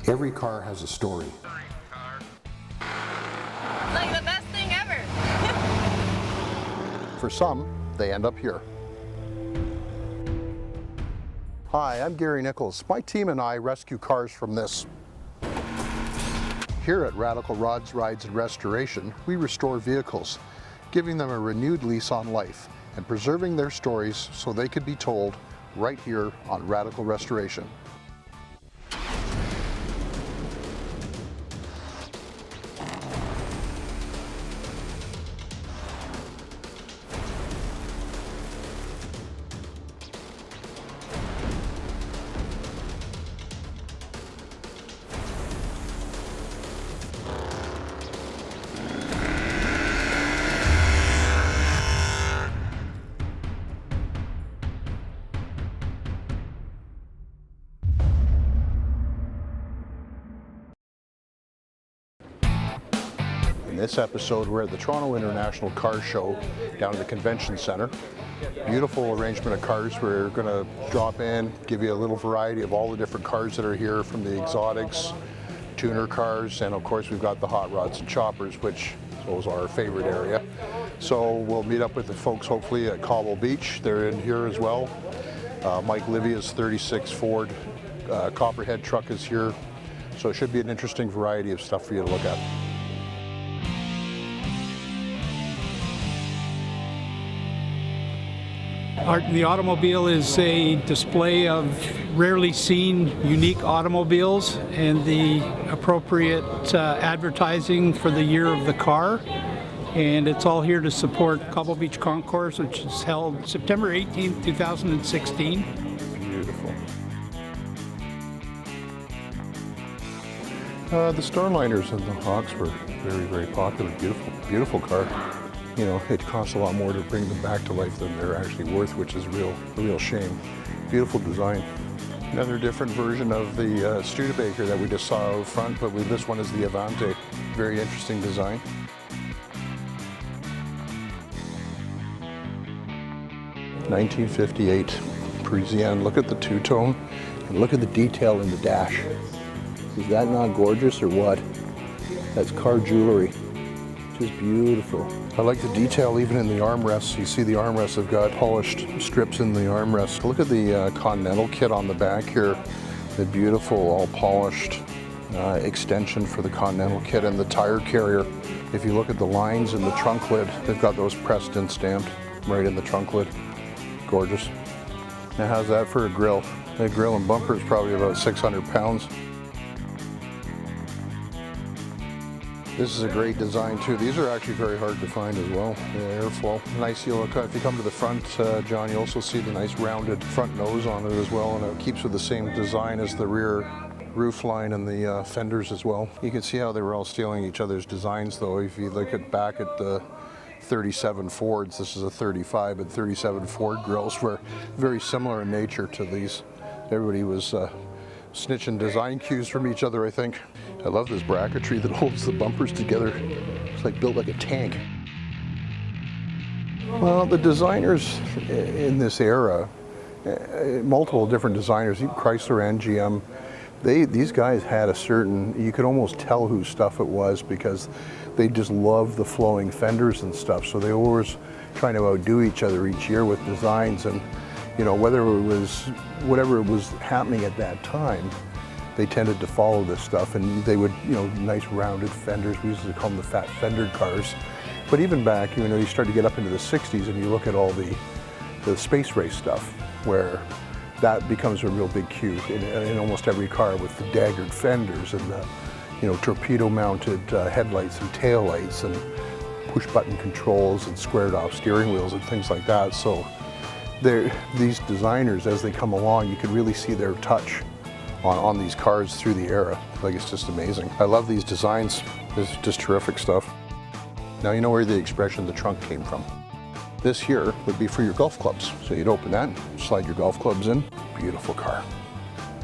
Every car has a story. Like the best thing ever. For some, they end up here. Hi, I'm Gary Nichols. My team and I rescue cars from this. Here at Radical Rods, Rides and Restoration, we restore vehicles, giving them a renewed lease on life and preserving their stories so they could be told right here on Radical Restoration. In this episode, we're at the Toronto International Car Show down at the Convention Center. Beautiful arrangement of cars. We're going to drop in, give you a little variety of all the different cars that are here, from the exotics, tuner cars, and of course we've got the hot rods and choppers, which those are our favorite area. So we'll meet up with the folks hopefully at Cobble Beach. They're in here as well. Mike Livia's 36 Ford Copperhead truck is here. So it should be an interesting variety of stuff for you to look at. Art in the Automobile is a display of rarely seen, unique automobiles and the appropriate advertising for the year of the car. And it's all here to support Cobble Beach Concours, which is held September 18th, 2016. Beautiful. The Starliners and the Hawks were very, very popular. Beautiful, beautiful car. You know, it costs a lot more to bring them back to life than they're actually worth, which is a real shame. Beautiful design. Another different version of the Studebaker that we just saw out front, but this one is the Avante. Very interesting design. (1958) Parisienne. Look at the two-tone and look at the detail in the dash. Is that not gorgeous or what? That's car jewelry. Just beautiful. I like the detail even in the armrests. You see the armrests have got polished strips in the armrests. Look at the Continental kit on the back here. The beautiful, all polished extension for the Continental kit, and the tire carrier. If you look at the lines in the trunk lid, they've got those pressed and stamped right in the trunk lid. Gorgeous. Now how's that for a grill? The grill and bumper is probably about 600 pounds. This is a great design too. These are actually very hard to find as well. The airflow. Nice. If you come to the front, John, you also see the nice rounded front nose on it as well, and it keeps with the same design as the rear roof line and the fenders as well. You can see how they were all stealing each other's designs though. If you look back at the 37 Fords, this is a 35, and 37 Ford grills were very similar in nature to these. Everybody was snitching design cues from each other, I think. I love this bracketry that holds the bumpers together. It's like built like a tank. Well, the designers in this era, multiple different designers, even Chrysler and GM, these guys had a certain, you could almost tell whose stuff it was because they just loved the flowing fenders and stuff. So they were always trying to outdo each other each year with designs, and you know, whether it was whatever was happening at that time, they tended to follow this stuff, and they would, you know, nice rounded fenders. We used to call them the fat fendered cars. But even back, you know, you start to get up into the 60s and you look at all the space race stuff, where that becomes a real big cue in almost every car, with the daggered fenders and the, you know, torpedo mounted headlights and tail lights and push button controls and squared off steering wheels and things like that. So these designers, as they come along, you can really see their touch on these cars through the era. Like, it's just amazing. I love these designs. It's just terrific stuff. Now you know where the expression "the trunk" came from. This here would be for your golf clubs. So you'd open that, slide your golf clubs in. Beautiful car.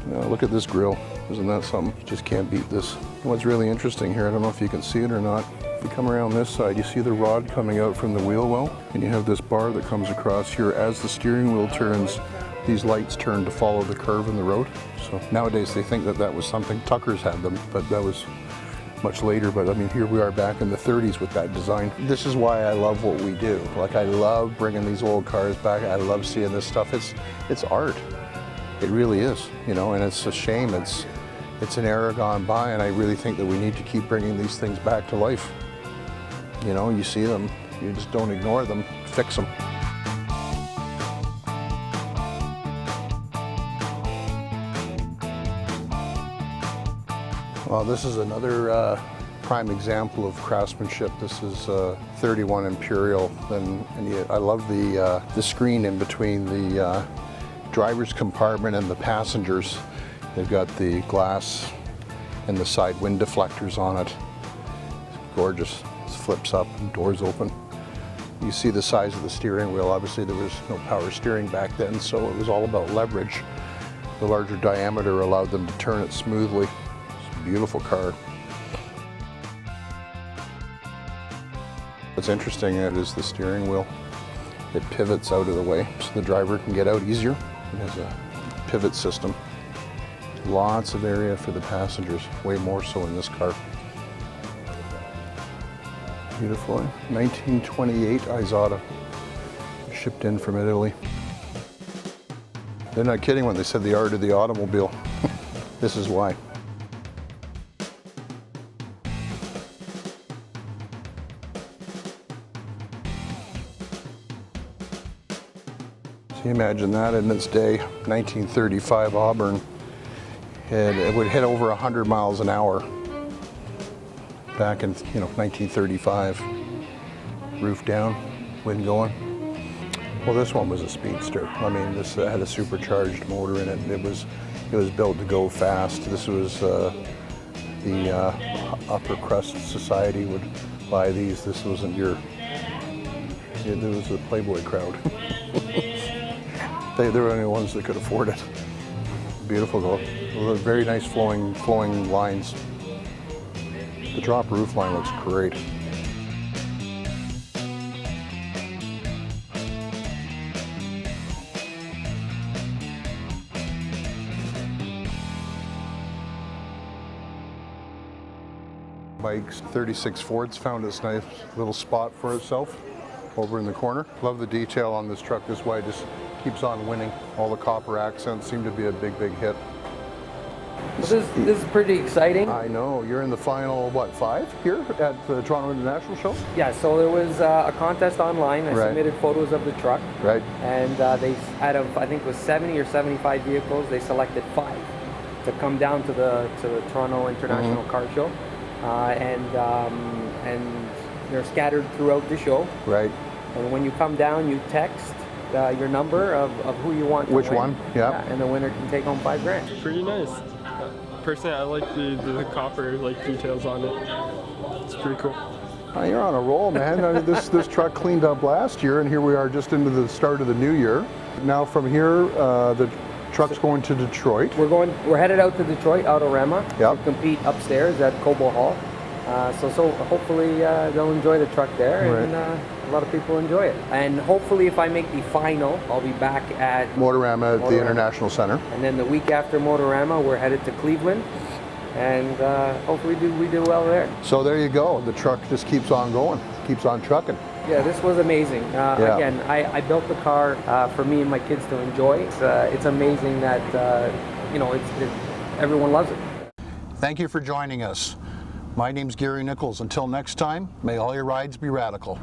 Now look at this grille. Isn't that something? Just can't beat this. What's really interesting here, I don't know if you can see it or not. If you come around this side, you see the rod coming out from the wheel well, and you have this bar that comes across here as the steering wheel turns These lights turn to follow the curve in the road. So nowadays they think that that was something, Tucker's had them, but that was much later. But I mean, here we are back in the 30s with that design. This is why I love what we do. Like, I love bringing these old cars back. I love seeing this stuff. It's art. It really is, you know, and it's a shame. It's an era gone by, and I really think that we need to keep bringing these things back to life. You know, you see them, you just don't ignore them, fix them. Well, this is another prime example of craftsmanship. This is 31 Imperial, and I love the screen in between the driver's compartment and the passengers. They've got the glass and the side wind deflectors on it. It's gorgeous. It flips up and doors open. You see the size of the steering wheel. Obviously there was no power steering back then, so it was all about leverage. The larger diameter allowed them to turn it smoothly. It's a beautiful car. What's interesting is the steering wheel. It pivots out of the way so the driver can get out easier. It has a pivot system. Lots of area for the passengers, way more so in this car. Beautiful. 1928 Isotta, shipped in from Italy. They're not kidding when they said the art of the automobile. This is why. So you imagine that in its day, 1935 Auburn. It would hit over 100 miles an hour back in 1935. Roof down, wind going. Well, this one was a speedster. I mean, this had a supercharged motor in it. It was built to go fast. This was the upper crust society would buy these. This wasn't your. It was the Playboy crowd. They were the only ones that could afford it. Beautiful though. Very nice flowing lines. The drop roof line looks great. Bikes, 36 Ford's found this nice little spot for itself over in the corner. Love the detail on this truck. This way it just keeps on winning. All the copper accents seem to be a big hit. This is pretty exciting. I know. You're in the final, what, 5 here at the Toronto International Show? Yeah, so there was a contest online. I submitted photos of the truck. Right. And they, out of, I think it was 70 or 75 vehicles, they selected 5 to come down to the Toronto International Car Show. And they're scattered throughout the show. Right. And when you come down, you text your number of who you want to Which win. one? Yeah. And the winner can take home $5,000. Pretty nice. Personally, I like the copper details on it. It's pretty cool. You're on a roll, man. This truck cleaned up last year, and here we are just into the start of the new year. Now from here, the truck's going to Detroit. We're headed out to Detroit, Autorama, Yep. to compete upstairs at Cobo Hall. So hopefully they'll enjoy the truck there, Right. and a lot of people enjoy it. And hopefully if I make the final, I'll be back at Motorama at the Motorama. International Center. And then the week after Motorama, we're headed to Cleveland, and hopefully we do well there. So there you go. The truck just keeps on going, keeps on trucking. Yeah, this was amazing. Yeah. Again, I built the car for me and my kids to enjoy. It's amazing that everyone loves it. Thank you for joining us. My name's Gary Nichols. Until next time, may all your rides be radical.